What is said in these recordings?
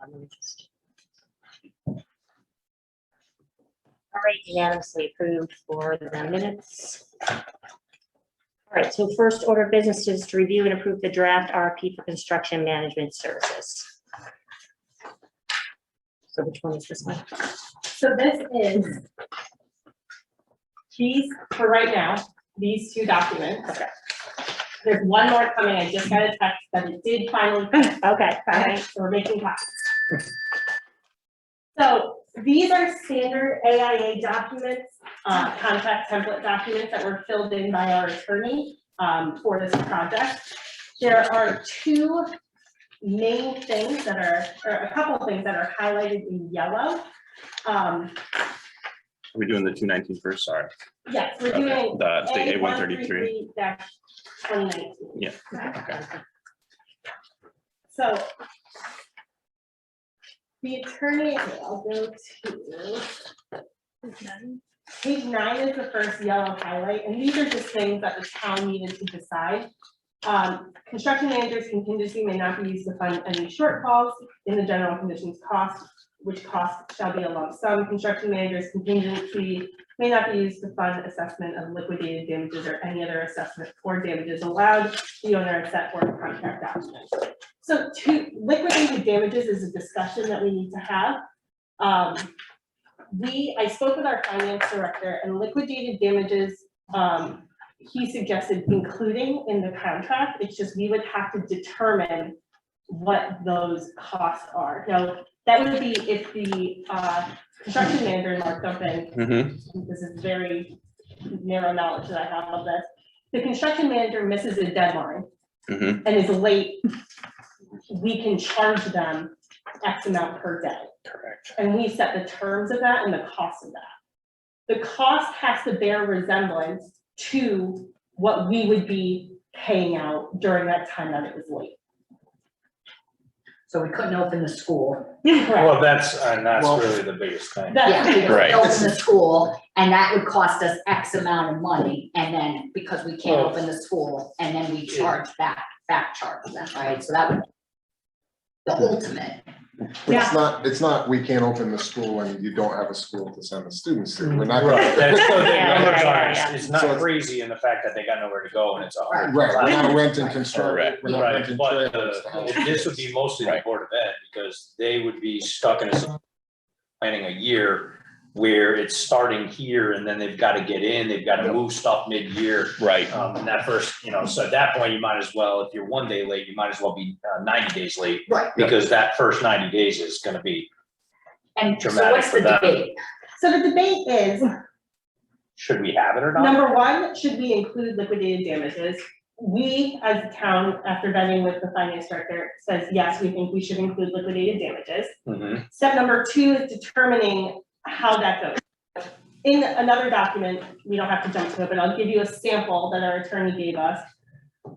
All right, unanimously approved for the minutes. All right, so first order of business is to review and approve the draft RFP for construction management services. So which one is this one? So this is these, for right now, these two documents. Okay. There's one more coming. I just got a text that it did finally come. Okay, all Okay, right. so we're making copies. So these are standard AIA documents, contract template documents that were filled in by our attorney for this project. There are two main things that are, or a couple of things that are highlighted in yellow. Are we doing the 219 first? Sorry. Yes, we're Okay. doing The A133. -2019. Yeah. Okay. So the attorney, I'll go to page 9 is the first yellow highlight, and these are just things that the town needed to decide. Construction manager's contingency may not be used to fund any shortfalls in the general conditions cost, which cost shall be a lump sum. Construction manager's contingency may not be used to fund assessment of liquidated damages or any other assessment for damages allowed. The owner is set for a contract document. So liquidated damages is a discussion that we need to have. I spoke with our finance director, and liquidated damages, he suggested including in the contract. It's just we would have to determine what those costs are. Now, that would be if the construction manager, Mark Dumpin, this is very narrow knowledge that I have of this. The construction manager misses a deadline and is late, we can charge them X amount per day. Correct. And we set the terms of that and the cost of that. The cost has to bear resemblance to what we would be paying out during that time that it was late. So we couldn't open the school. Well, that's really the biggest thing. That's Yeah, we couldn't Right. open the school, and that would cost us X amount of money, and then, because we can't Well, open the school, and then we charge back charge them, right? So that would be the ultimate. It's not, we can't open the school and you don't have a school to send the students to. We're not gonna. Right, that's, so the Yeah, numbers yeah, aren't, yeah. it's not So- crazy in the fact that they got nowhere to go and it's all. Right, we're not renting construction, Correct. we're not Right, renting but trailers to house. this would be mostly the Right. Board of Ed, because they would be stuck in a planning a year where it's starting here and then they've got to get in, they've got to move stuff mid-year. Right. And that first, so at that point, you might as well, if you're 1 day late, you might as well be 90 days late. Right. Because that first 90 days is gonna be, And so Dramatic what's for the them. debate? So the debate is, should we have it or not? number one, should we include liquidated damages? We, as a town, after vetting with the finance director, says, yes, we think we should include liquidated damages. Mhm. Step number 2 is determining how that goes. In another document, we don't have to jump to it, but I'll give you a sample that our attorney gave us.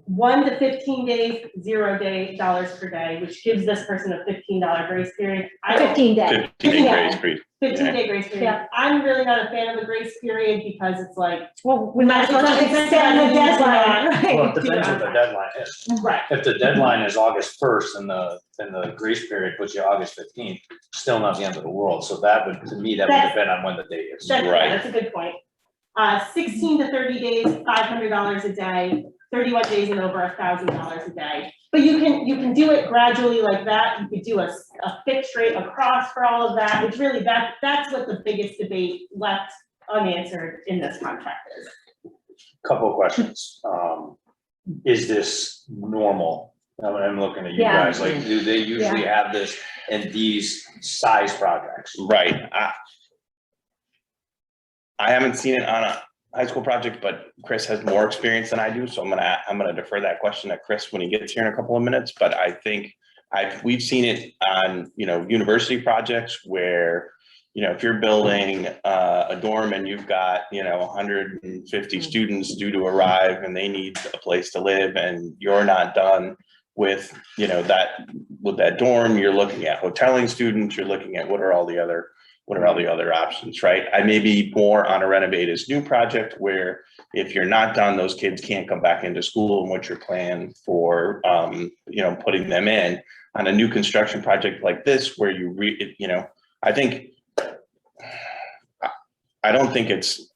1 to 15 days, $0 per day, which gives this person a $15 grace period. I don't 15 days. 15-day grace period. 15-day grace period. Yeah. I'm really not a fan of the grace period because it's like, Well, we might as well just It's extend the extended, deadline, Well, right? it depends what the deadline is. right, If the deadline is August 1st and the grace period puts you August 15th, still not the end of the world. So that would, to me, that would That's- depend on when the date is. Right. that's a good point. 16 to 30 days, $500 a day, 31 days and over $1,000 a day. But you can do it gradually like that. You could do a fixed rate across for all of that, which really that's what the biggest debate left unanswered in this contract is. Couple of questions. Is this normal? I'm looking at you Yeah. guys, like, do they usually have this in these size projects? Right. I haven't seen it on a high school project, but Chris has more experience than I do, so I'm gonna defer that question to Chris when he gets here in a couple of minutes. But I think we've seen it on, university projects where, if you're building a dorm and you've got, 150 students due to arrive and they need a place to live and you're not done with, that dorm, you're looking at hoteling students, you're looking at what are all the other what are all the other options, right? I may be more on a renovate as new project where if you're not done, those kids can't come back into school, and what's your plan for, you know, putting them in on a new construction project like this, where I think, I don't think it's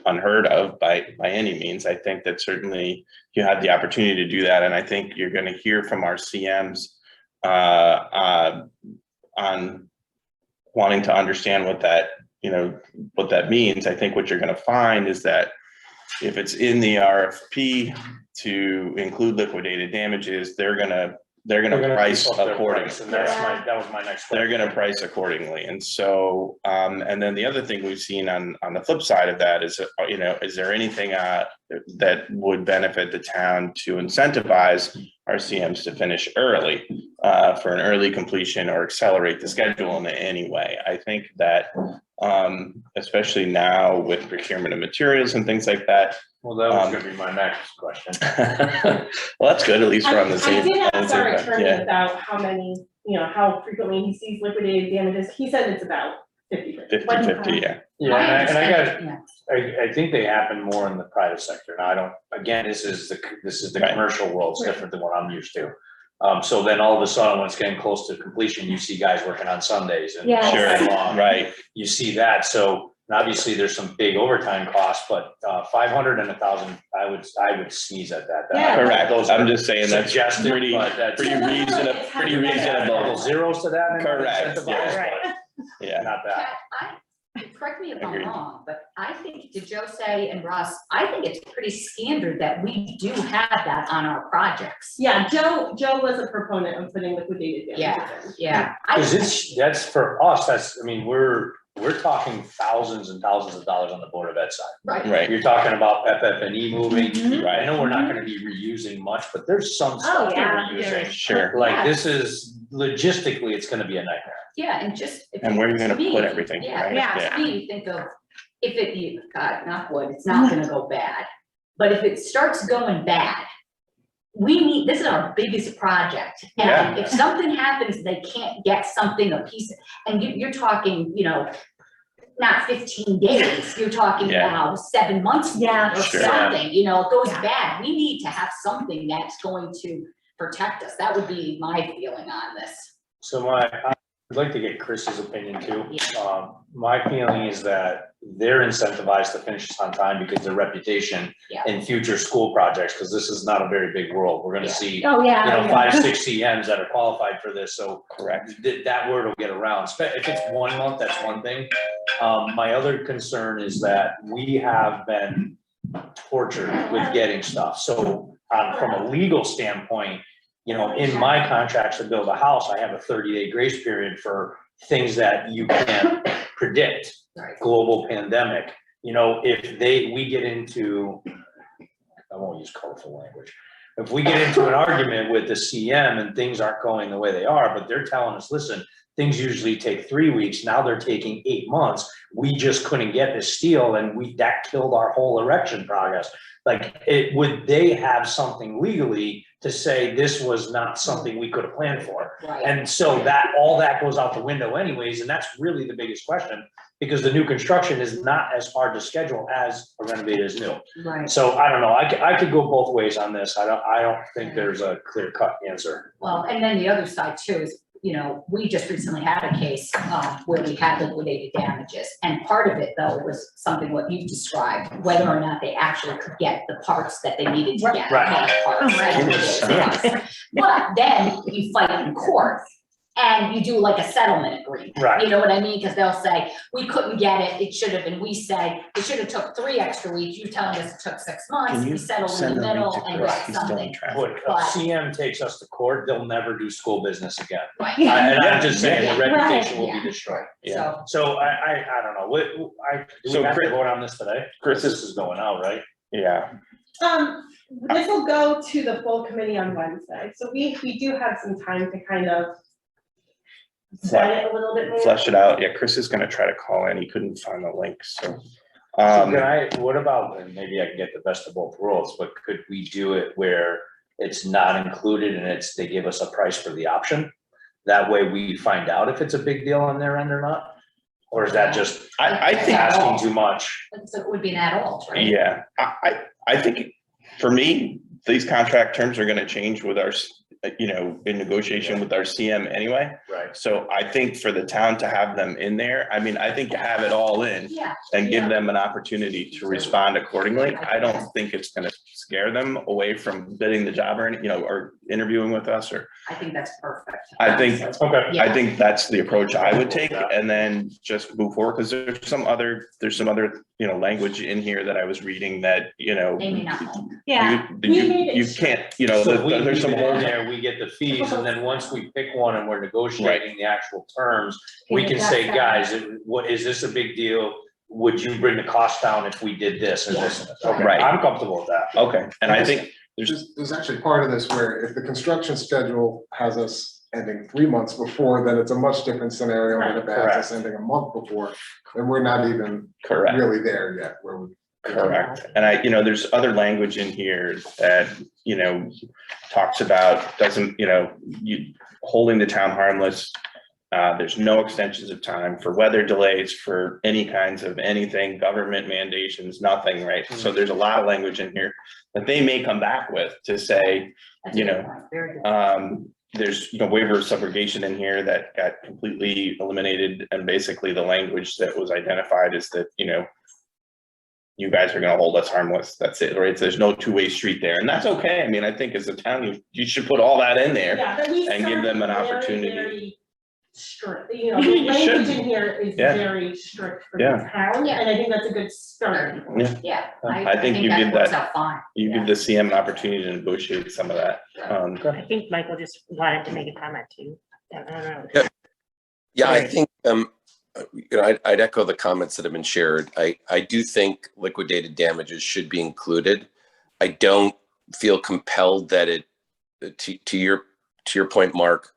unheard of by any means. I think that certainly you have the opportunity to do that. And I think you're going to hear from our CMs on wanting to understand what that, you know, what that means. I think what you're going to find is that if it's in the RFP to include liquidated damages, they're going to price accordingly. And that was my next question. They're going to price accordingly. And so, and then the other thing we've seen on the flip side of that is, you know, is there anything that would benefit the town to incentivize our CMs to finish early for an early completion or accelerate the schedule in any way? I think that, especially now with procurement of materials and things like that. Well, that was gonna be my next question. Well, that's good. At least we're on the same. I did on the ask same our page. attorney Yeah. about how many, you know, how frequently he sees liquidated damages. He said it's about 50/50. 50/50, yeah. Yeah, and I got, Yeah. I think they happen more in the private sector. Now, I don't, again, this is the Right. commercial world, it's different than what I'm used to. So then all of a sudden, when it's getting close to completion, you see guys working on Sundays and Yeah. all Sure, day long. right. You see that, so obviously there's some big overtime costs, but 500 and 1,000, I would sneeze at that. Yeah. Correct. Those I'm are just saying that's suggested, pretty, but that's- pretty reasonable, pretty Couple reasonable. zeros to that. and Correct, incentivize, yeah. Right. but Yeah. Not that. Correct me if I'm Agreed. wrong, but I think, did Joe say, and Russ, I think it's pretty standard that we do have that on our projects. Yeah, Joe was a proponent of putting liquidated damages in. Yeah. Cause that's for us, I mean, we're talking thousands and thousands of dollars on the Board of Ed side. Right. Right, You're talking about FF&E moving, Mhm. I know we're not gonna be reusing much, but there's some stuff yeah, we're there reusing. is. sure. Like, Yeah. this is, logistically, it's gonna be a nightmare. Yeah, and just. if And where are you to gonna me, put everything, Yeah, right? yeah, to me, think of, if it, God, not wood, it's not gonna go bad. But if it starts going bad, this is our biggest project. Yeah. And if something happens, they can't get something, a piece, and you're talking, you know, not 15 days, you're talking Yeah. about 7 months. Yeah. Or Sure. something, you know, it goes Yeah. bad. We need to have something that's going to protect us. That would be my feeling on this. So I'd like to get Chris's opinion too. Yeah. My feeling is that they're incentivized to finish this on time because their reputation Yeah. in future school projects, because this is not a very big world, we're gonna Yeah. see, Oh, yeah. you know, yeah. 5, 6 CMs that are qualified for this, so Correct. that word will get around. If it's 1 month, that's one thing. My other concern is that we have been tortured with getting stuff, so from a legal standpoint, you know, in my contracts to build a house, I have a 30-day grace period for things that you can't predict. Right. Global pandemic, you know, if we get into, I won't use colorful language. If we get into an argument with the CM and things aren't going the way they are, but they're telling us, listen, things usually take 3 weeks, now they're taking 8 months. We just couldn't get the steel and that killed our whole erection progress. Like, would they have something legally to say this was not something we could have planned for? Right. And so all that goes out the window anyways, and that's really the biggest question, because the new construction is not as hard to schedule as a renovated is new. Right. So I don't know, I could go both ways on this. I don't think there's a clear cut answer. Well, and then the other side too is, you know, we just recently had a case where we had liquidated damages. And part of it though was something what you described, whether or not they actually could get the parts that they needed to get. Right. not parts, Right. But then you fight in court and you do like a settlement agreement. Right. You know what I mean? Because they'll say, we couldn't get it, it should have, and we say, it should have took 3 extra weeks, you're telling us it took 6 months, Can we you settled in send the the link middle to and Chris? got He's still in something. traffic. When a But- CM takes us to court, they'll never do school business again. Right. And I'm just saying, the Yeah. reputation will Right. be destroyed. Yeah. So, So I don't know, do So we have to Chris- vote on this today? Chris This is going out, right? Yeah, This will go to the full committee on Wednesday, so we do have some time to kind of sweat it a little bit more. flesh it out. Yeah, Chris is gonna try to call in. He couldn't find the link, so. So what about, and maybe I can get the best of both worlds, but could we do it where it's not included and they give us a price for the option? That way we find out if it's a big deal on their end or not? Or is that just I think, asking too much? So it would be an add-on, right? yeah, I think for me, these contract terms are gonna change with our, in negotiation with our CM anyway. Right. So I think for the town to have them in there, I mean, I think to have it all in Yeah, and give them an opportunity to respond accordingly. I don't think it's gonna scare them away from bidding the job or, or interviewing with us, or I think that's perfect. I think, Okay. Yeah. I think that's the approach I would take, and then just move forward, because there's some other, language in here that I was reading that, They may not like. Yeah, you can't, So we there's leave some it in holes. there, we get the fees, and then once we pick one and we're negotiating the actual terms, we can say, guys, what, is this a big deal? Would you bring the cost down if we did this and this? and this? Okay, Right. I'm comfortable with that. Okay, and I think There's actually part of this where if the construction schedule has us ending 3 months before, then it's a much different scenario than if it has us ending a month before. And we're not even correct. really there yet, where we. Correct. And there's other language in here that, talks about, doesn't, you holding the town harmless. There's no extensions of time for weather delays, for any kinds of anything, government mandations, nothing, right? So there's a lot of language in here that they may come back with to say, That's a good point. Very good. there's, waiver of subrogation in here that got completely eliminated. And basically the language that was identified is that, you guys are gonna hold us harmless. That's it, right? There's no two-way street there, and that's okay. I mean, I think as a town, you should put all that in there. Yeah, but we And give them an start very, opportunity. very strict, the You should. language in here is Yeah. very strict for the Yeah. town, Yeah. and I think that's a good starting point. Yeah. Yeah, I think you that did works that. out fine. You give the CM an opportunity to negotiate some of that. I think Michael just wanted to make a comment too. I don't know. Yeah, I Right. think, I'd echo the comments that have been shared. I do think liquidated damages should be included. I don't feel compelled that to your point, Mark,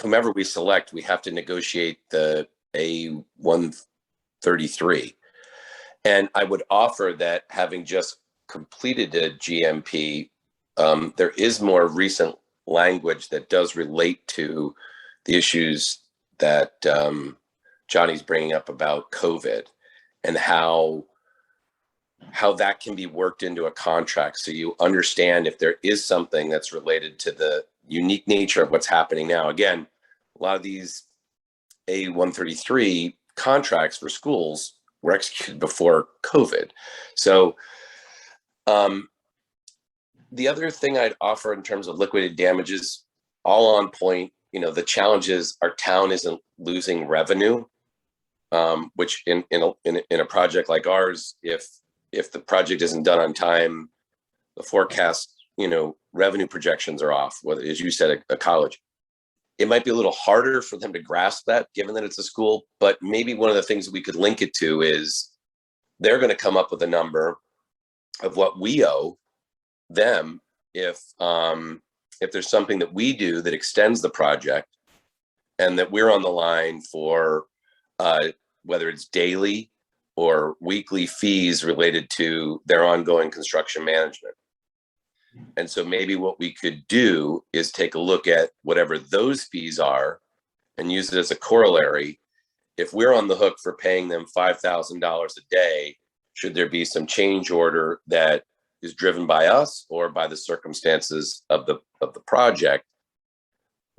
whomever we select, we have to negotiate the A133. And I would offer that having just completed a GMP, there is more recent language that does relate to the issues that Johnny's bringing up about COVID and how that can be worked into a contract. So you understand if there is something that's related to the unique nature of what's happening now. Again, a lot of these A133 contracts for schools were executed before COVID. So the other thing I'd offer in terms of liquidated damages, all on point, the challenge is our town isn't losing revenue, which in a project like ours, if the project isn't done on time, the forecast, revenue projections are off, whether, as you said, a college. It might be a little harder for them to grasp that, given that it's a school, but maybe one of the things that we could link it to is they're going to come up with a number of what we owe them if there's something that we do that extends the project and that we're on the line for whether it's daily or weekly fees related to their ongoing construction management. And so maybe what we could do is take a look at whatever those fees are and use it as a corollary. If we're on the hook for paying them $5,000 a day, should there be some change order that is driven by us or by the circumstances of the project,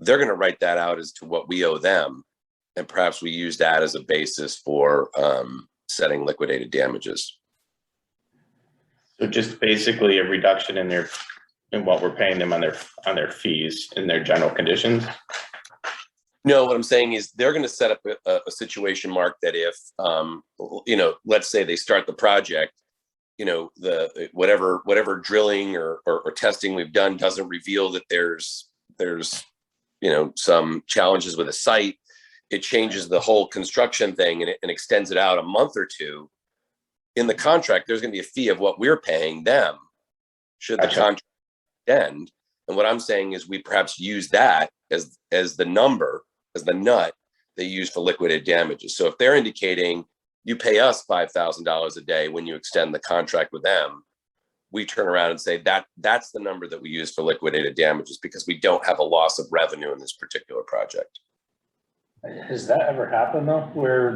they're going to write that out as to what we owe them. And perhaps we use that as a basis for setting liquidated damages. So just basically a reduction in what we're paying them on their fees in their general conditions. No, what I'm saying is they're going to set up a situation, Mark, that if, let's say they start the project, the whatever drilling or testing we've done doesn't reveal that there's some challenges with a site. It changes the whole construction thing and extends it out a month or two. In the contract, there's going to be a fee of what we're paying them should the contract end. And what I'm saying is we perhaps use that as the number, as the nut they use for liquidated damages. So if they're indicating you pay us $5,000 a day when you extend the contract with them, we turn around and say that's the number that we use for liquidated damages because we don't have a loss of revenue in this particular project. Has that ever happened though, where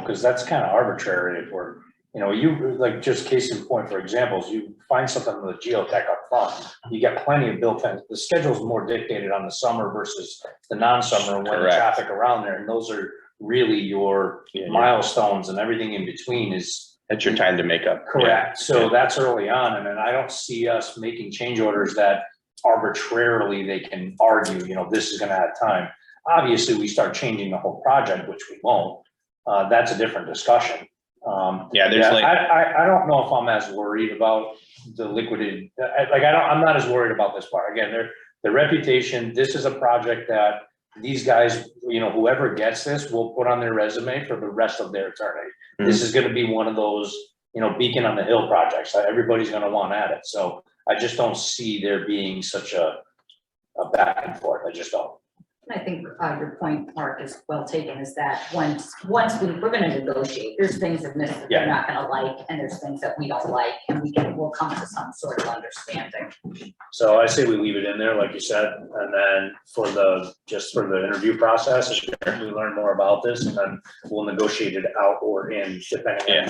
because that's kind of arbitrary if we're, you, like, just case in point, for examples, you find something with geotech up front, you get plenty of built-in, the schedule's more dictated on the summer versus the non-summer and when the Correct. traffic around there, and those are really your milestones, and everything in between is. That's your time to make up. Correct, so that's early on, and then I don't see us making change orders that arbitrarily they can argue, this is gonna add time. Obviously, we start changing the whole project, which we won't, that's a different discussion. I don't know if I'm as worried about the liquidated, I'm not as worried about this part, again, their reputation, this is a project that these guys, whoever gets this will put on their resume for the rest of their eternity. Mhm. This is gonna be one of those, beacon on the hill projects, everybody's gonna want at it, so I just don't see there being such a back and forth, I just don't. I think your point, Mark, is well taken, is that once we're gonna negotiate, there's things that they're not gonna like, and there's things that we don't like, and we'll come to some sort of understanding. So I say we leave it in there, like you said, and then for the interview process, we learn more about this, and then we'll negotiate it out or in, depending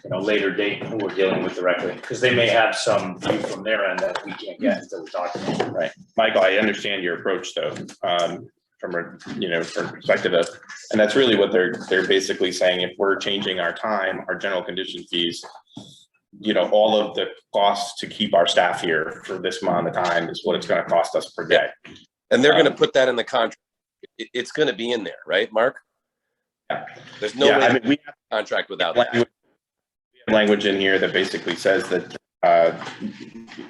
on, later date who we're dealing with directly, because they may have some view from their end that we can't get until we talk to them. Right. Michael, I understand your approach though, from a, from perspective of, and that's really what they're basically saying. If we're changing our time, our general condition fees, all of the costs to keep our staff here for this amount of time is what it's going to cost us per day. And they're going to put that in the contract. It's going to be in there, right, Mark? Yeah. There's no way we have contract without that. We have language in here that basically says that,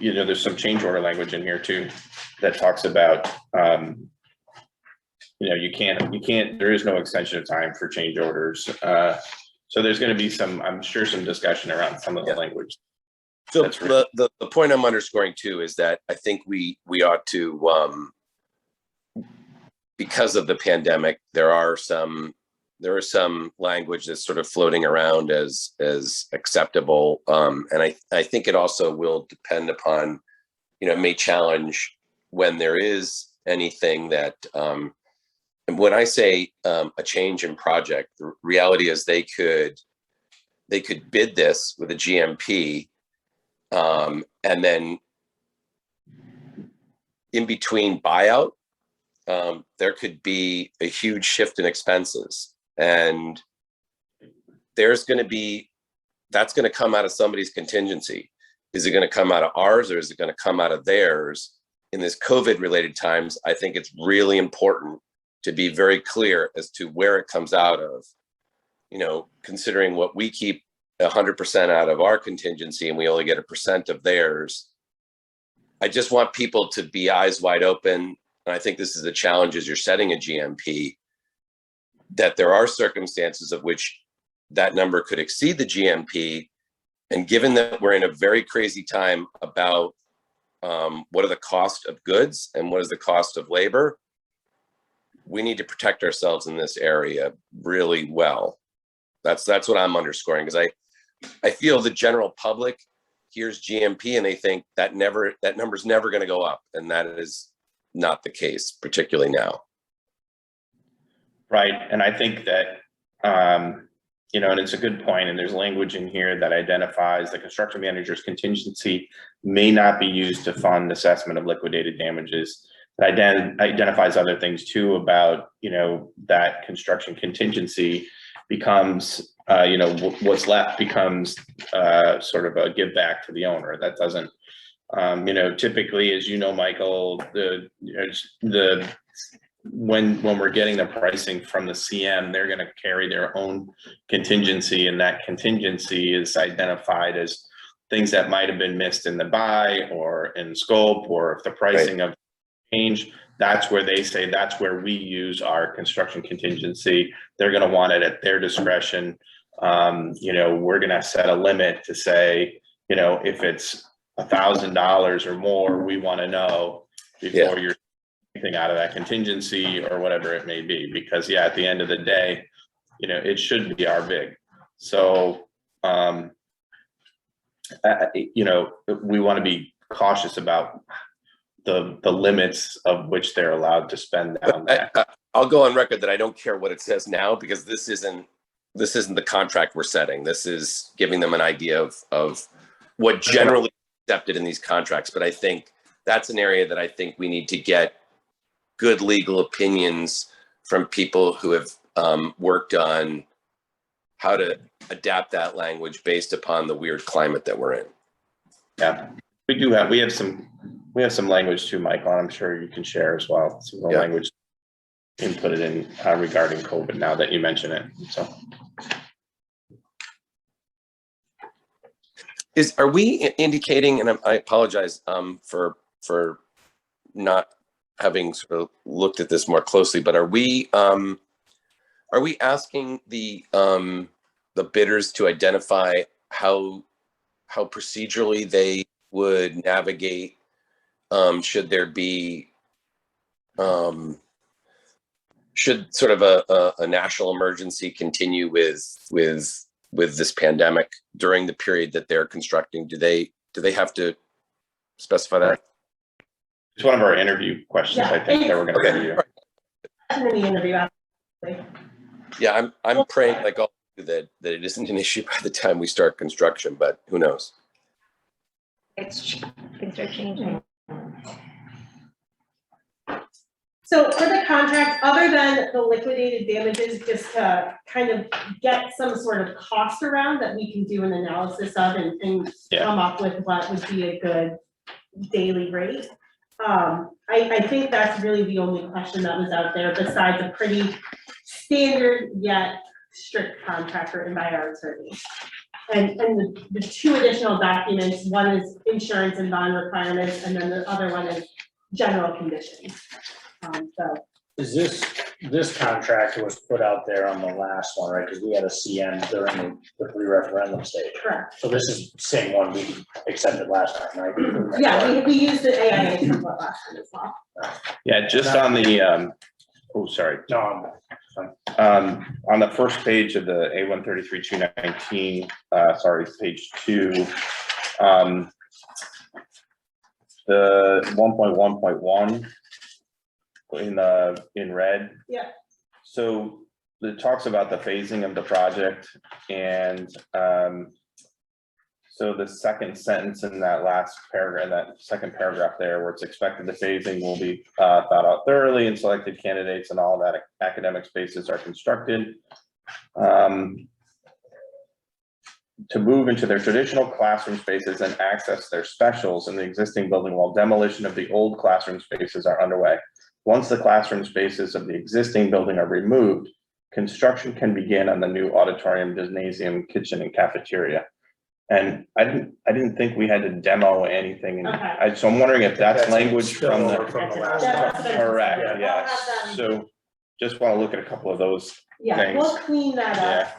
there's some change order language in here too, that talks about, you can't, there is no extension of time for change orders. So there's going to be I'm sure some discussion around some of the language. So the point I'm underscoring too is that I think we ought to, because of the pandemic, there are some language that's sort of floating around as acceptable. And I think it also will depend upon, may challenge when there is anything that, and when I say a change in project, the reality is they could bid this with a GMP, and then in between buyout, there could be a huge shift in expenses, and that's going to come out of somebody's contingency. Is it going to come out of ours, or is it going to come out of theirs? In this COVID related times, I think it's really important to be very clear as to where it comes out of, considering what we keep 100% out of our contingency and we only get 1% of theirs. I just want people to be eyes wide open. And I think this is the challenge as you're setting a GMP, that there are circumstances of which that number could exceed the GMP. And given that we're in a very crazy time about what are the cost of goods and what is the cost of labor, we need to protect ourselves in this area really well. That's what I'm underscoring, because I feel the general public hears GMP and they think that number's never going to go up, and that is not the case, particularly now. Right, and I think that and it's a good point, and there's language in here that identifies the construction manager's contingency may not be used to fund assessment of liquidated damages. It identifies other things too about, that construction contingency becomes, what's left becomes sort of a give back to the owner. That doesn't, typically, as Michael, when we're getting the pricing from the CM, they're going to carry their own contingency, and that contingency is identified as things that might have been missed in the buy or in scope, or if the pricing of change, that's where they say that's where we use our construction contingency. They're going to want it at their discretion. We're going to set a limit to say, if it's $1,000 or more, we want to know before you're anything out of that contingency or whatever it may be, because at the end of the day, it should be our big. So, we want to be cautious about the limits of which they're allowed to spend down there. I'll go on record that I don't care what it says now, because this isn't the contract we're setting. This is giving them an idea of what generally accepted in these contracts. But I think that's an area that I think we need to get good legal opinions from people who have worked on how to adapt that language based upon the weird climate that we're in. Yeah, we have some language too, Michael, I'm sure you can share as well, some of the Yeah. language inputted in regarding COVID now that you mention it, so. Are we indicating, and I apologize for not having sort of looked at this more closely, but are we asking the bidders to identify how procedurally they would navigate should there be should sort of a national emergency continue with this pandemic during the period that they're constructing? Do they have to specify that? It's one of our interview questions, I think, that we're gonna Okay. review. In the interview, actually. Yeah, I'm praying like all that it isn't an issue by the time we start construction, but who knows? Things are changing. So for the contract, other than the liquidated damages, just to kind of get some sort of cost around that we can do an analysis of and Yeah. come up with what would be a good daily rate. I think that's really the only question that was out there, besides a pretty standard yet strict contract written by our attorney. And the two additional documents, one is insurance and bond requirements, and then the other one is general conditions. So Is this contract was put out there on the last one, right? Because we had a CM during the pre-referendum stage. correct. So this is the same one we accepted last time, right? Yeah, we used the AIA template last time as well. Yeah, just on the, sorry. No, On the first page of the A-133-219, page 2, the 1.1.1 in red. Yeah. So it talks about the phasing of the project, and so the second sentence in that last paragraph, that second paragraph there, where it's expected the phasing will be thought out thoroughly and selected candidates and all that academic spaces are constructed to move into their traditional classroom spaces and access their specials in the existing building while demolition of the old classroom spaces are underway. Once the classroom spaces of the existing building are removed, construction can begin on the new auditorium, gymnasium, kitchen, and cafeteria. And I didn't think we had to demo anything. Okay. So I'm wondering if that's language from the, from the last Yeah, one. that's what I- correct, I'll yes. have them- So just want to look at a couple of those. Yeah, we'll Thanks. clean that Yeah.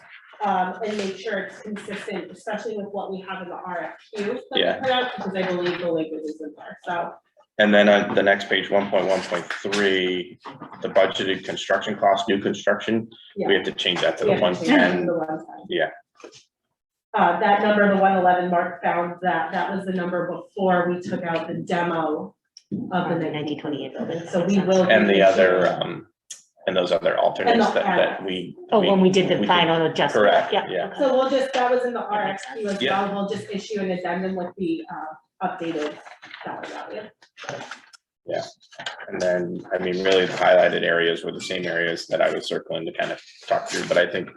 up, and make sure it's consistent, especially with what we have in the RFQ that we Yeah. put out, because I believe the language is in there, so. And then on the next page, 1.1.3, the budgeted construction cost, new construction, we have to change that to the Yeah, 110. the 110. Yeah. That number, the 111, Mark found that was the number before we took out the demo of the 1928 building. So we will. And the other, and those other alternates that we. Oh, when we did the we final adjustment. Correct, Yeah. yeah. So we'll just, that was in the RFQ as Yeah. well, we'll just issue an addendum with the updated dollar value. Yeah, and then, I mean, really the highlighted areas were the same areas that I was circling to kind of talk through, but I think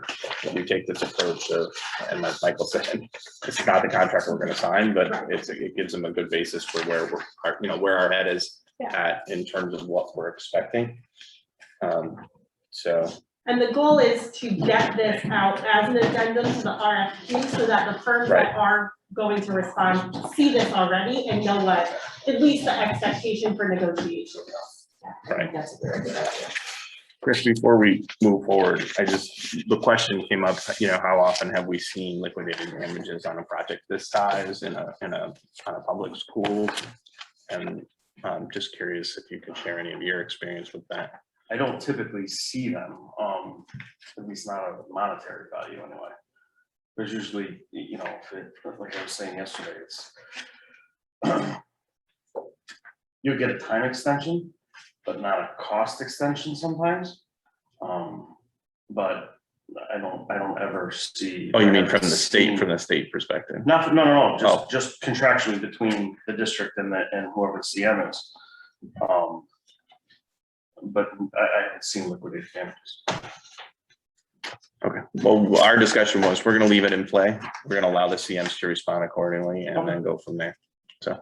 if we take this approach of, and like Michael said, it's not the contract we're gonna sign, but it gives them a good basis for where we're, where our head is at in terms of what we're expecting. So. And the goal is to get this out as an addendum to the RFQ so that the firms that are going to respond see this already and know what, at least the expectation for negotiation is. Right. That's a very good idea. Chris, before we move forward, the question came up, how often have we seen liquidated damages on a project this size in a public school? And I'm just curious if you could share any of your experience with that. I don't typically see them, at least not a monetary value anyway. There's usually, like I was saying yesterday, it's you get a time extension, but not a cost extension sometimes. But I don't ever see. Oh, you mean from the state perspective? Not, no, Oh. just contractually between the district and whoever the CM is. But I haven't seen liquidated damages. Okay, well, our discussion was, we're gonna leave it in play. We're gonna allow the CMs to respond accordingly and then go from there. So.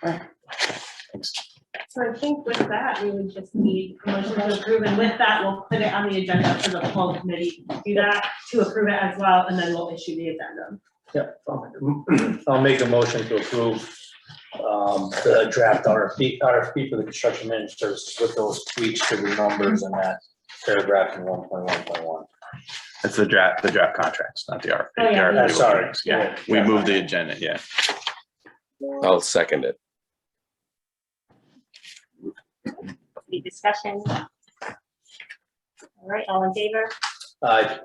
Thanks. So I think with that, we would just need a motion to approve, and with that, we'll put it on the agenda for the full committee. Do that to approve it as well, and then we'll issue the addendum. Yeah, I'll make a motion to approve the draft RFP for the construction managed services with those tweaks to the numbers and that paragraph in 1.1.1. That's the draft contracts, not the RFP. Oh, yeah. The RFP will Sorry. be next. Yeah, we moved the agenda, yeah. I'll second it. Any discussion? All right, all in favor? Aye.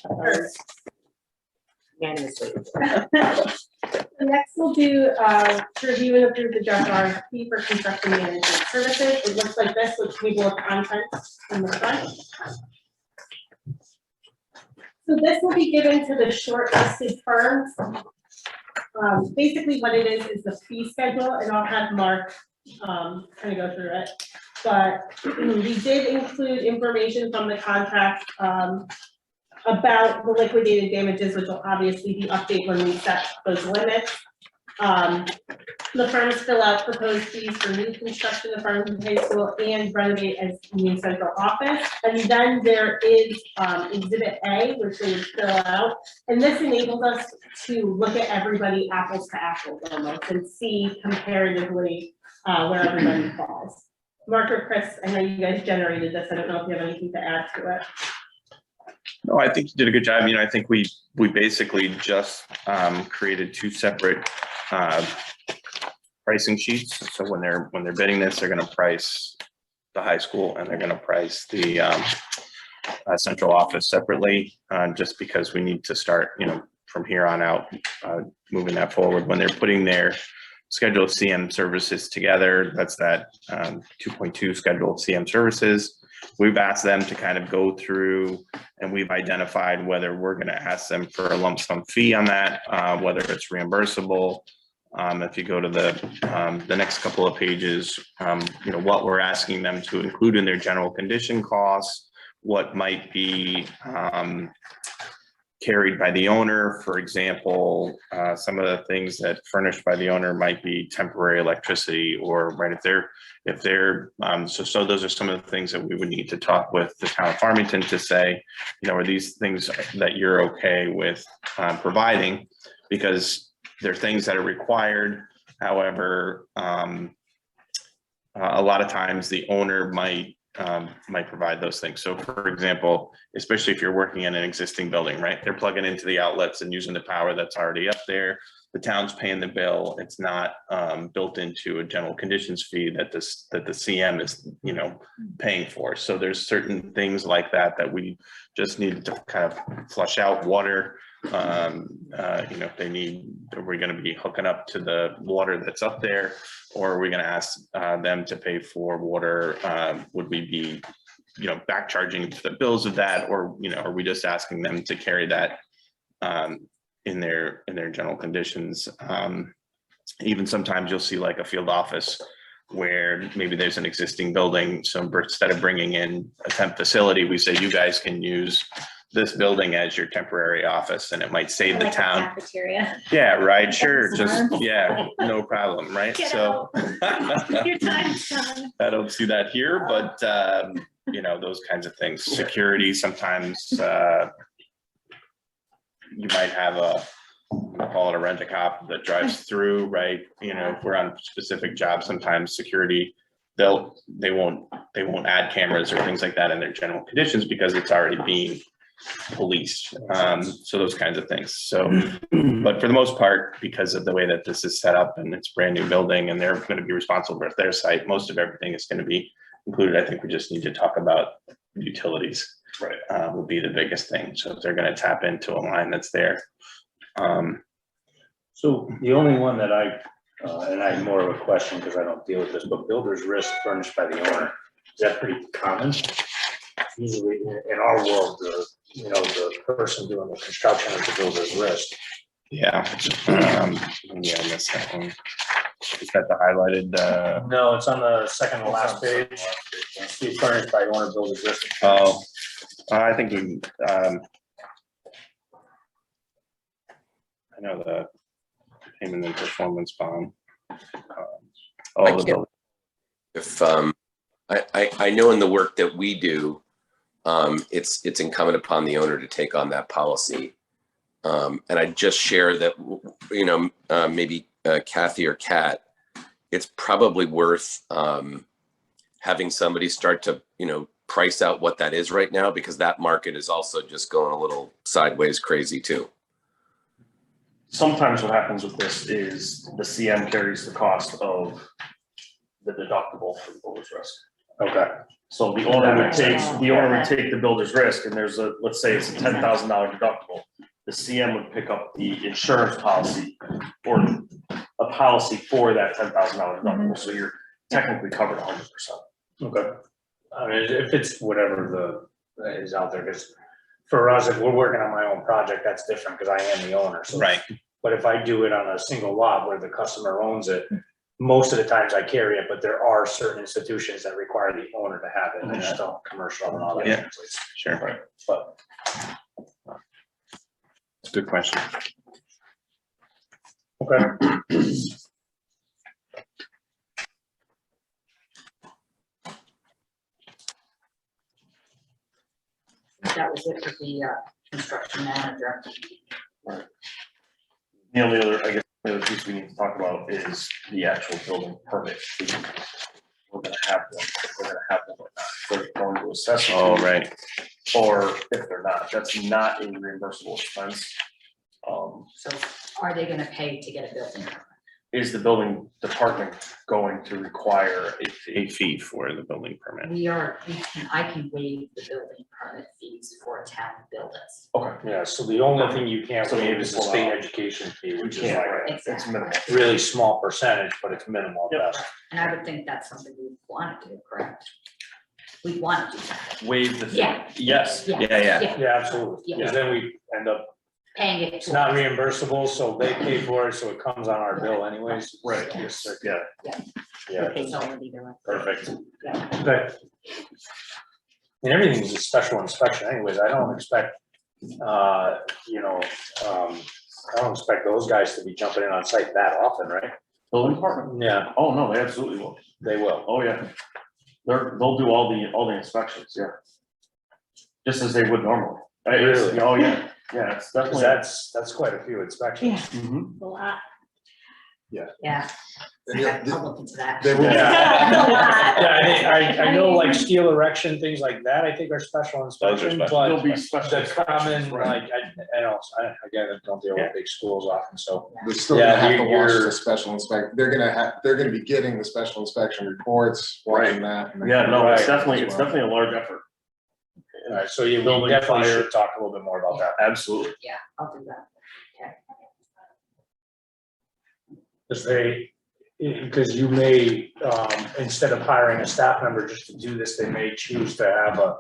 Opposed? Unanimously. Next, we'll do, to review and approve the draft RFP for construction management services. It looks like this with table of contents in the front. So this will be given to the shortlisted firms. Basically what it is the fee schedule, and I'll have Mark kind of go through it. But we did include information from the contract about the liquidated damages, which will obviously be updated when we set those limits. The firms fill out proposed fees for new construction of Farmington High School and renovate as new central office. And then there is Exhibit A, which they would fill out. And this enables us to look at everybody apples to apples almost and see comparatively where everybody falls. Mark or Chris, I know you guys generated this. I don't know if you have anything to add to it. No, I think you did a good job. You know, I think we basically just created two separate pricing sheets. So when they're bidding this, they're going to price the high school and they're going to price the central office separately, just because we need to start, you know, from here on out, moving that forward. When they're putting their schedule of CM services together, that's that 2.2 schedule of CM services. We've asked them to kind of go through, and we've identified whether we're going to ask them for a lump sum fee on that, whether it's reimbursable. If you go to the next couple of pages, you know, what we're asking them to include in their general condition costs, what might be carried by the owner. For example, some of the things that furnished by the owner might be temporary electricity, or right, if they're so those are some of the things that we would need to talk with the town of Farmington to say, you know, are these things that you're okay with providing, because they're things that are required. However, a lot of times the owner might provide those things. So for example, especially if you're working in an existing building, right? They're plugging into the outlets and using the power that's already up there. The town's paying the bill. It's not built into a general conditions fee that the CM is, you know, paying for. So there's certain things like that that we just need to kind of flush out. Water, you know, if they need, are we going to be hooking up to the water that's up there, or are we going to ask them to pay for water? Would we be, you know, back charging to the bills of that, or, you know, are we just asking them to carry that in their general conditions? Even sometimes you'll see like a field office where maybe there's an existing building. So instead of bringing in a temp facility, we say you guys can use this building as your temporary office, and it might save the Like a town. cafeteria. Yeah, right, sure, just, yeah, no problem, right? Get So Your time's coming. I don't see that here, but you know, those kinds of things. Security, sometimes you might have we'll call it a rent-a-cop that drives through, right? You know, if we're on specific jobs, sometimes security, they won't add cameras or things like that in their general conditions because it's already being policed. So those kinds of things. So, but for the most part, because of the way that this is set up and it's a brand new building and they're going to be responsible for their site, most of everything is going to be included. I think we just need to talk about utilities. Right. Will be the biggest thing. So if they're going to tap into a line that's there. So the only one that and I have more of a question because I don't deal with this, but builder's risk furnished by the owner, is that pretty common? usually in our world, the person doing the construction is the builder's risk. Yeah. Yeah, I missed that one. Is that the highlighted, No, it's on the second to last page. It's be furnished by owner builder's risk. oh, I think we, I know the payment and performance bond. Oh, the can't- building. If, I know in the work that we do, it's incumbent upon the owner to take on that policy. And I just share that, maybe Kathy or Kat, it's probably worth having somebody start to, price out what that is right now, because that market is also just going a little sideways crazy too. Sometimes what happens with this is the CM carries the cost of the deductible for the builder's risk. Okay. So the owner would take, the builder's risk, and there's a, let's say it's a $10,000 deductible. The CM would pick up the insurance policy or a policy for that $10,000 deductible, so you're technically covered 100%. Okay. I mean, if it's whatever is out there, because for us, if we're working on my own project, that's different because I am the owner. So, Right. but if I do it on a single lot where the customer owns it, most of the times I carry it, but there are certain institutions that require the owner to have it, and just don't commercial and all that. Yeah. Sure. Right. But It's a good question. okay. That was it for the construction manager. The only other, I guess, the other piece we need to talk about is the actual building permit fee. We're gonna have them, if we're gonna have them or not, if they're going to assess them. Oh, right. Or if they're not, that's not a reimbursable expense. So are they gonna pay to get a building permit? Is the building department going to require a fee? A fee for the building permit. I can waive the building permit fees for town buildings. Okay. Yeah, so the only thing you can't So waive you is the pull state out. education fee, We which is can't, like right, it's minimal. a really small percentage, but it's minimal at Yep. best. And I would think that's something we want to do, correct? We want to do that. Waive the fee. Yeah. Yes. Yeah. Yeah, absolutely, Yeah. because then we end up, Paying it. it's not reimbursable, so they pay for it, so it comes on our bill anyways. Right. Yes, Yeah, yeah, Okay, so it'll be the- perfect. okay. And everything's a special inspection anyways, I don't expect, I don't expect those guys to be jumping in on site that often, right? Building department? Yeah, Oh, no, they absolutely will. they will. Oh, yeah. They'll do all the inspections, yeah. Just as they would normally. Really? Oh, yeah, yeah, it's 'Cause definitely. that's quite a few inspections. Mhm. A lot. Yeah, Yeah, I'll look into that. They will. Yeah, I know like steel erection, things like that, I think are special inspection, special. There'll but be special. the common, inspections, right. like, again, I don't deal with big schools often, so. They're still Yeah, gonna have to watch you're- the special inspect, they're gonna be getting the special inspection reports, watching that. and then- Yeah, no, it's Right. definitely a large effort. Alright, so you Building definitely fire. should talk a little bit more about that. Absolutely. Yeah, I'll do that. Because you may, instead of hiring a staff member just to do this, they may choose to have a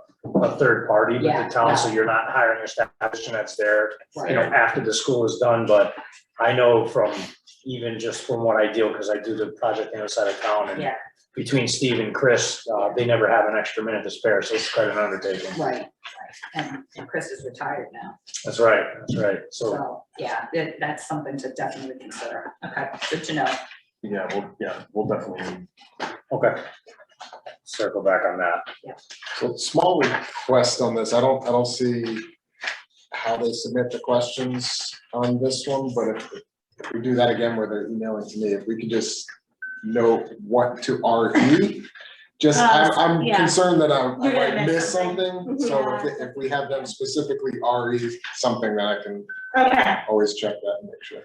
third party with Yeah, the town, so yeah. you're not hiring a staff person that's there, Right. after the school is done, but I know from, even just from what I deal, because I do the project on the other side of town, and Yeah. between Steve and Chris, they never have an extra minute to spare, so it's quite an undertaking. Right. And Chris is retired now, That's right, so, so, yeah, that's something to definitely consider. Okay, good to know. Yeah, we'll definitely. okay. Circle back on that. So small request on this, I don't see how they submit the questions on this one, but if we do that again where they're emailing to me, if we could just know what to RE. Just, I'm yeah. concerned that I You're gonna might miss miss something, so Yeah. if we have them specifically RE something, then I can Okay. always check that and make sure.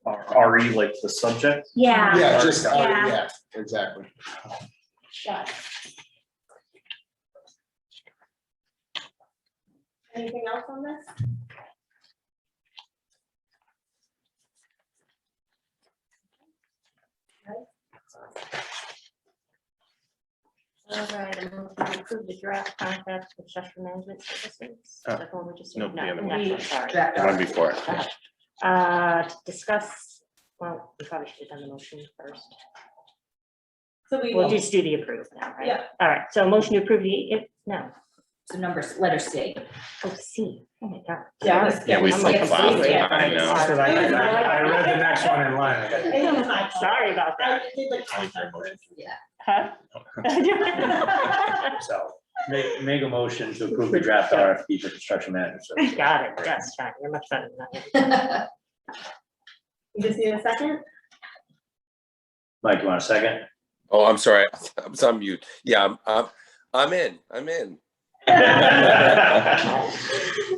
RE, like the subject? Yeah. Yeah, just, RE, Yeah. yeah, exactly. Got it. Anything else on this? approve the draft contract for construction management services. Is that the one we just did? no, the other next one, sorry. The one before it. To discuss, well, we probably should have done the motion first. So we We'll need, just do the approve now, right? Yeah. All right, so motion to approve no, So letter C. oh, C, oh my God. Yeah, Sorry. Yeah, we I'm flipped like, flop. yeah. I know. Said I read the next one in line. I got- It is my fault. Sorry about I that. did the contract first. Huh? So, make a motion to approve the draft RFP for construction management services. Got it, yes, Sean, you're much better than that. You just need a second? Mike, you want a second? Oh, I'm sorry, I was on mute. Yeah, I'm in.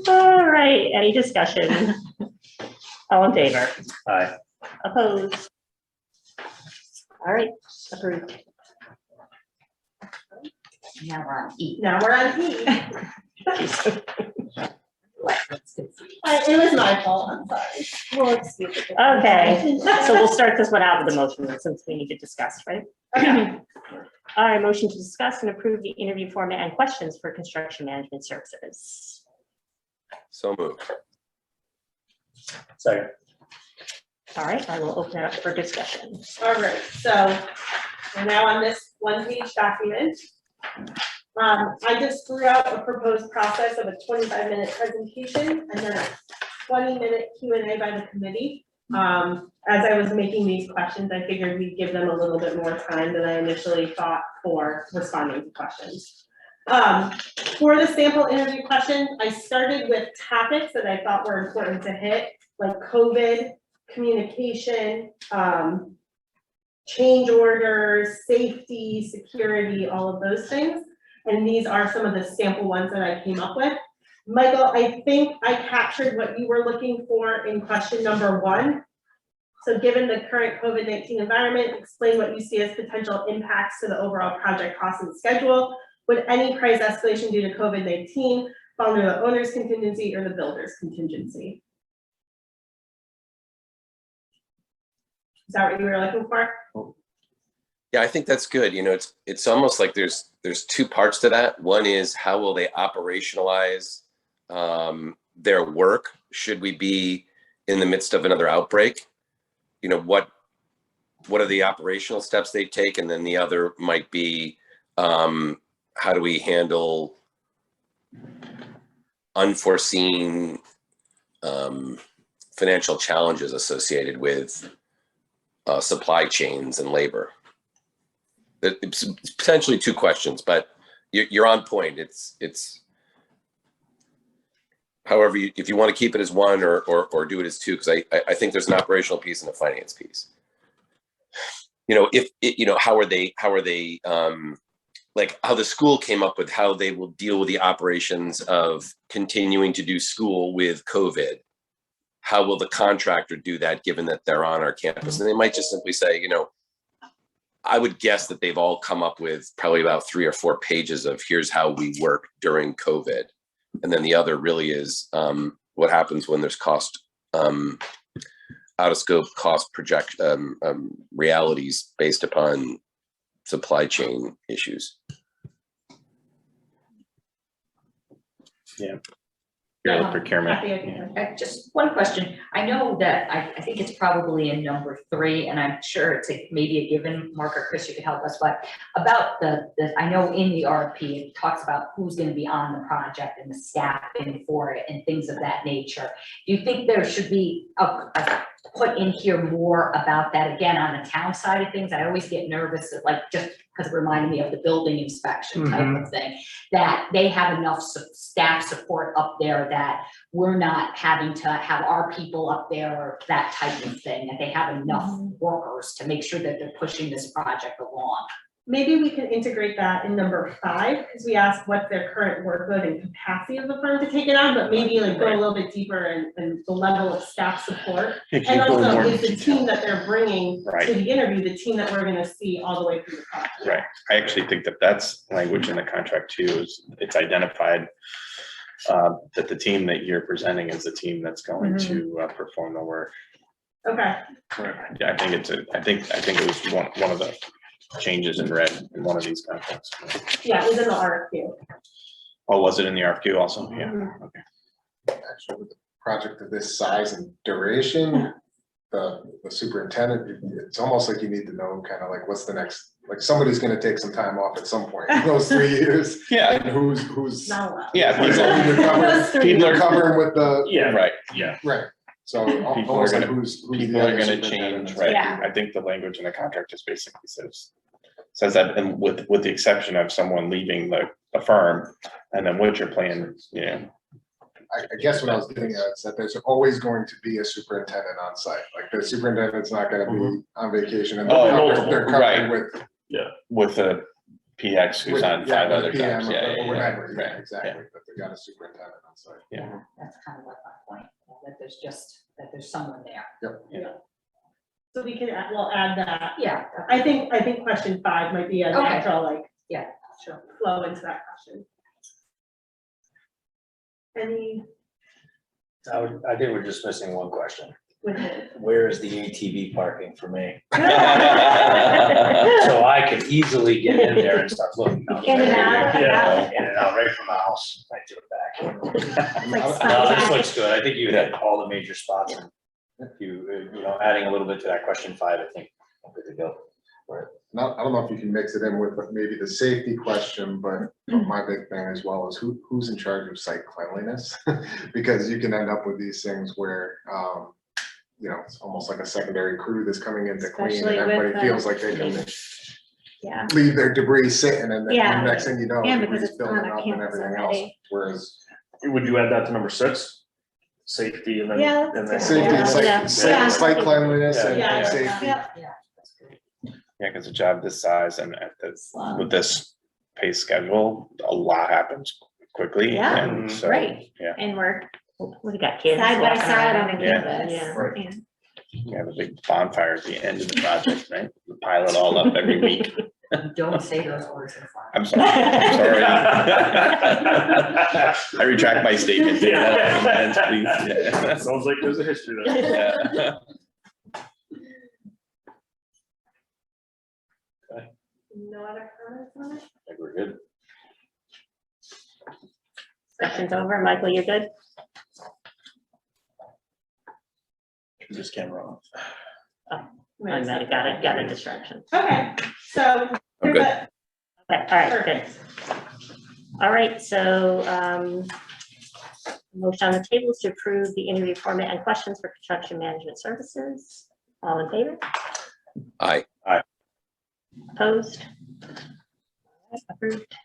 All right, any discussion? All in favor? Aye. Opposed? All right, approved. Now we're on E. Now we're on E. Let's do C. It was my fault, I'm sorry. Well, excuse me. Okay, so we'll start this one out with a motion since we need to discuss, right? Okay. All right, motion to discuss and approve the interview format and questions for construction management services. So moved. Second. All right, I will open it up for discussion. All right, so we're now on this one-page document. I just threw out a proposed process of a 25-minute presentation and then a 20-minute Q&A by the committee. As I was making these questions, I figured we'd give them a little bit more time than I initially thought for responding to questions. For the sample interview question, I started with topics that I thought were important to hit, like COVID, communication, change orders, safety, security, all of those things. And these are some of the sample ones that I came up with. Michael, I think I captured what you were looking for in question number 1. So given the current COVID-19 environment, explain what you see as potential impacts to the overall project cost and schedule. Would any price escalation due to COVID-19 fall under the owner's contingency or the builder's contingency? Is that what you were looking for? Yeah, I think that's good. You know, it's almost like there's 2 parts to that. One is how will they operationalize their work? Should we be in the midst of another outbreak? You know, what are the operational steps they take? And then the other might be how do we handle unforeseen financial challenges associated with supply chains and labor? It's potentially 2 questions, but you're on point. It's however, if you want to keep it as 1 or do it as 2, because I think there's an operational piece and a finance piece. You know, how are they like how the school came up with how they will deal with the operations of continuing to do school with COVID. How will the contractor do that given that they're on our campus? And they might just simply say, you know, I would guess that they've all come up with probably about 3 or 4 pages of here's how we work during COVID. And then the other really is what happens when there's cost, out of scope cost project realities based upon supply chain issues. Yeah. You're the procurement. Happy I can- Just one question. I know that I think it's probably in number 3, and I'm sure it's maybe a given, Mark or Chris, you could help us, but about I know in the RFP, it talks about who's going to be on the project and the staffing for it and things of that nature. Do you think there should be put in here more about that again on the town side of things? I always get nervous that, like, just because it reminded me of the building inspection type of thing, that they have enough staff support up there that we're not having to have our people up there or that type of thing, that they have enough workers to make sure that they're pushing this project along. Maybe we can integrate that in number 5, because we asked what's their current workload and capacity of the firm to take it on, but maybe like go a little bit deeper in the level of staff support. Can And you go also, more is the detail? team that they're bringing Right. to the interview, the team that we're gonna see all the way through the process? Right. I actually think that that's language in the contract too, is it's identified that the team that you're presenting is the team that's going to perform the work. Okay, Yeah, I think it was one of the changes in red in one of these contracts. Yeah, it was in the RFQ. Oh, was it in the RFQ also? Yeah, okay. Actually, with a project of this size and duration, the superintendent, it's almost like you need to know kind of like what's the next, like somebody's gonna take some time off at some point in those 3 years. Yeah, And who's Not allowed. yeah, who's people, either covering with the, Yeah, right. yeah. right, so People almost are like gonna- who's the People are other gonna superintendent. change, right? Yeah. I think the language in the contract just basically says that, and with the exception of someone leaving the firm, and then what your plan, you know. I guess what I was getting at is that there's always going to be a superintendent on site, like the superintendent's not gonna be on vacation and Oh, they're right. covered with. With a PX who's on Yeah, 5 with other PM jobs, yeah, or whatever, yeah, right, exactly, but they got a superintendent on site. That's kind of like my point, that there's someone there. So we can, we'll add that. Yeah. I think question 5 might be a Okay. natural, like, Yeah, sure. flow into that question. Any, I think we're just missing one question. with it? Where is the ATV parking for me? Yeah. So I could easily get in there and start looking. In and out, yeah. In and out, right from the house. I do it back. Like No, this looks good. I think you hit all the major spots. And you know, adding a little bit to that question 5, I think I'm good to go. Not, I don't know if you can mix it in with maybe the safety question, but my big thing as well is who's in charge of site cleanliness? Because you can end up with these things where, you know, it's almost like a secondary crew that's coming in to clean and Especially with everybody the- feels like they can Yeah. leave their debris sitting and then Yeah. the next thing you know, And because debris it's building on a up and campus everything else. already. Whereas Would you add that to number 6? Safety and then. Yeah, and that's then- safety, Yeah. site, site cleanliness Yeah. and Yeah. safety. Yeah. Yeah, because a job this size and with this pay schedule, a lot happens quickly. Yeah, And so, right. yeah, And we got kids. Side by walking side around. on a Yeah. campus. Yeah. Right. you have a big bonfire at the end of the project, right? You pile it all up every week. Don't say those words in front. I'm sorry, I'm sorry. I retract my statement. Yeah. Please, yeah. Sounds like there's a history there. Yeah. No other comments on it? I think we're good. Section's over. Michael, you're good? This camera off. I might have got a distraction. Okay, so. I'm here's good. a- Okay, all right, good. All right, so, motion on the table is to approve the interview format and questions for construction management services. All in favor? Aye. Opposed? Approved.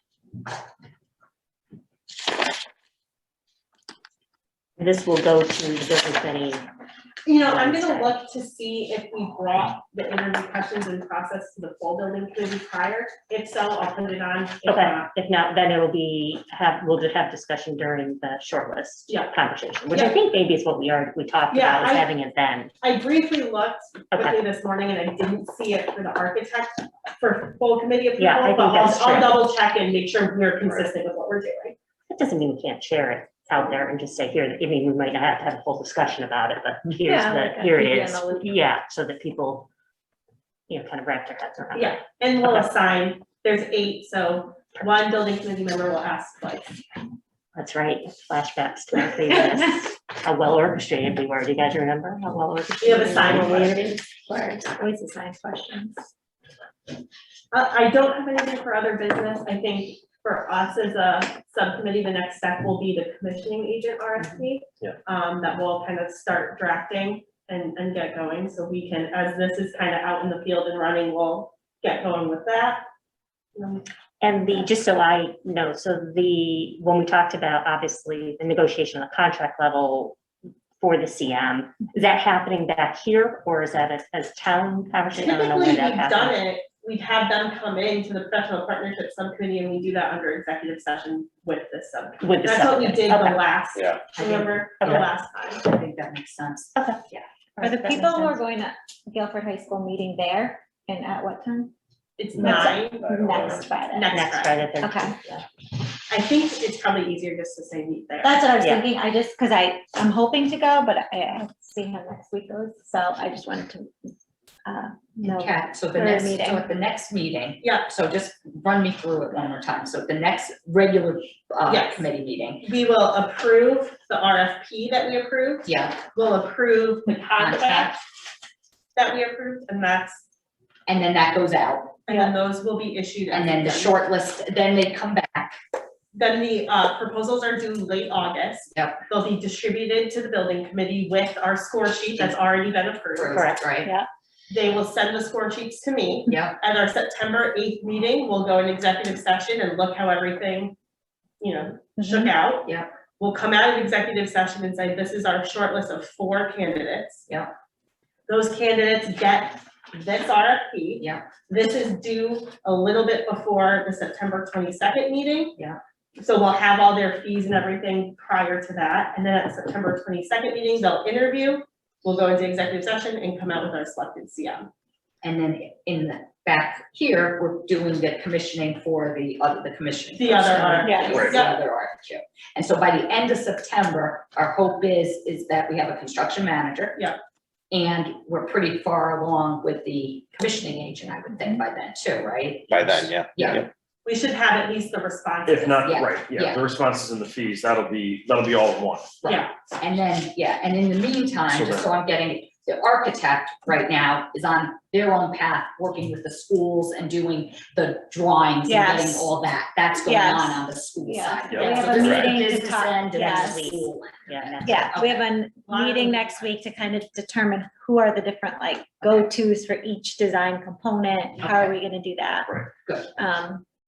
This will go to the business committee. You know, I'm gonna look to see if we brought the interview questions and process to the full building committee prior. If so, I'll put it on. If Okay, not, if not, then it'll be, we'll just have discussion during the shortlist Yeah. conversation, which I Yeah. think maybe is what we talked Yeah, about, is I- having it then. I briefly looked Okay. quickly this morning and I didn't see it for the architect for full committee Yeah, I approval, think but that's I'll true. double check and make sure we're consistent with what we're doing. It doesn't mean we can't share it out there and just say, here, I mean, we might not have to have a full discussion about it, but here's Yeah, like a here it keep you in is. the loop. Yeah, so that people, you know, kind of wrap their heads around it. Yeah, and we'll assign, there's 8, so 1 building committee member will ask twice. That's right, flashbacks to our previous, how well orchestrated we were. Do you guys remember how well orchestrated? We have assigned we were? Words, always assigned questions. I don't have anything for other business. I think for us as a subcommittee, the next step will be the commissioning agent RFP. Yeah. That will kind of start drafting and get going, so we can, as this is kind of out in the field and running, we'll get going with that. And just so I know, when we talked about, obviously, the negotiation on the contract level for the CM, is that happening back here, or is that a town conversation? I don't know Typically, when we've that done happens. it, we'd have them come in to the professional partnership subcommittee, and we do that under executive session with this subcommittee. With the That's what we subcommittee. did the Okay. last, Yeah. remember, the Okay. last time. I think that makes sense. Are the That makes people who are sense. going to Guilford High School meeting there and at what time? It's That's 9, Next Friday. Next Friday. Friday. Okay. Yeah. I think it's probably easier just to say meet there. That's what I was Yeah. thinking. I just, because I'm hoping to go, but I have to see how next week goes. So I just wanted to no. Kat, so the Third next, meeting. so at the next meeting. Yeah. So just run me through it one more time. So the next regular, Yes. committee meeting, We will approve the RFP that we approved. yeah, We'll approve the contract that we approved, and and then those those will be issued. and then the short list, then they come back. Then the proposals are due late August. Yep. They'll be distributed to the building committee with our score sheet that's already been approved. Correct. Right, They will send the score sheets to me. yeah, At our September 8th meeting, we'll go in executive session and look how everything, shook out. Yeah. We'll come out of executive session and say, this is our short list of 4 candidates. Yeah. Those candidates get this RFP. Yeah. This is due a little bit before the September 22nd meeting. Yeah. So we'll have all their fees and everything prior to that. And then at the September 22nd meeting, they'll interview. We'll go into executive session and come out with our selected CM. and then in the back here, we're doing the commissioning for the commissioning. The other person. RFQ. Yeah, Right. the other RFQ. And so by the end of September, our hope is that we have a construction manager. Yeah. And we're pretty far along with the commissioning agent, I would think by then too, right? By then, yeah. Yeah, We should have at least the responses. If not, Yeah, right, yeah. yeah, the responses and the fees, that'll be all in one. Yeah. and then, and in the meantime, So just so I'm getting, the architect right now is on their own path, working with the schools and doing the drawings and getting Yes. all that. That's going Yes. on the school Yeah. side. Yeah. We have So a this is the meeting to business talk, end and then the yes. school end. Yeah. Yeah, we have a meeting next week to kind of determine who are the different like go-tos for each design component. How are we gonna do that? Right. Good.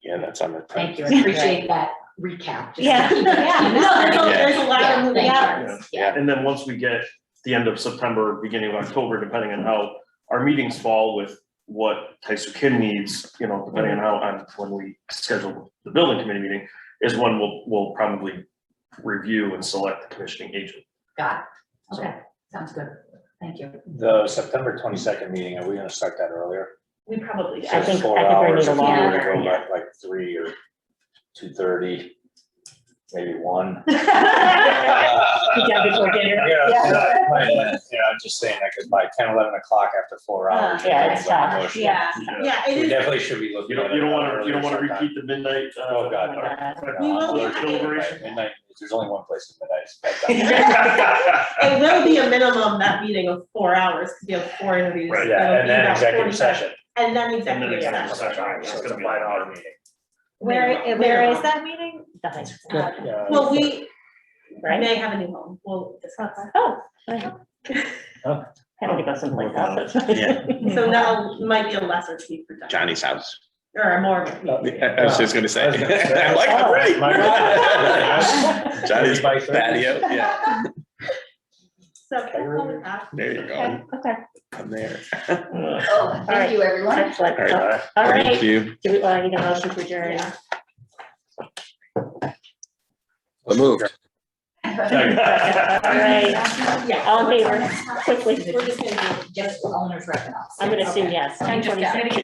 Yeah, that's on the. Thank you, I appreciate that recap. just to Yeah. keep it- Yeah. keep it No, straight. there's a lot Yeah, of moving thank you. parts. Yeah, And then once we get the end of September, beginning of October, depending on how our meetings fall with what Taisukin needs, depending on when we schedule the building committee meeting, is when we'll probably review and select the commissioning agent. got it, okay, sounds good, thank you. The September 22nd meeting, are we gonna start that earlier? We probably I should. think- So 4 we're gonna hours, need a if we were to longer, go yeah. like 3 or 2:30, maybe 1. Yeah, before dinner. I'm just saying that, because by 10, 11 o'clock after 4 hours. Yeah, it's tough. emotional. Yeah. Yeah, it We is. definitely should be looking. You don't at it wanna earlier repeat sometime. the midnight. Oh, God, no. We will No, be- deliberation. Midnight, there's only one place at midnight. It will be a minimum, that meeting of 4 hours, because you have 4 interviews. Right, It'll Yeah, be and then about executive 45 session. And then And then executive executive session. session. So it's a 5-hour meeting. Where is that meeting? The high school, Yeah. Well, we right? may have a new home, we'll discuss. Oh. Having to go someplace else. Yeah. So now might be a lesser fee for Johnny, Johnny's house. or a more. I was just gonna say. I was gonna say. I like the break. My- Johnny's By 30. patio, yeah, So can I call it that? there you go, Okay. I'm there. Oh, thank you, everyone. Excellent. All right. All Thank right, you. do we, need a motion to adjourn? Yeah. So moved. All right, Yeah. all in favor, quickly, We're just gonna do just owners recognized. I'm gonna assume yes. Let me just 10:26.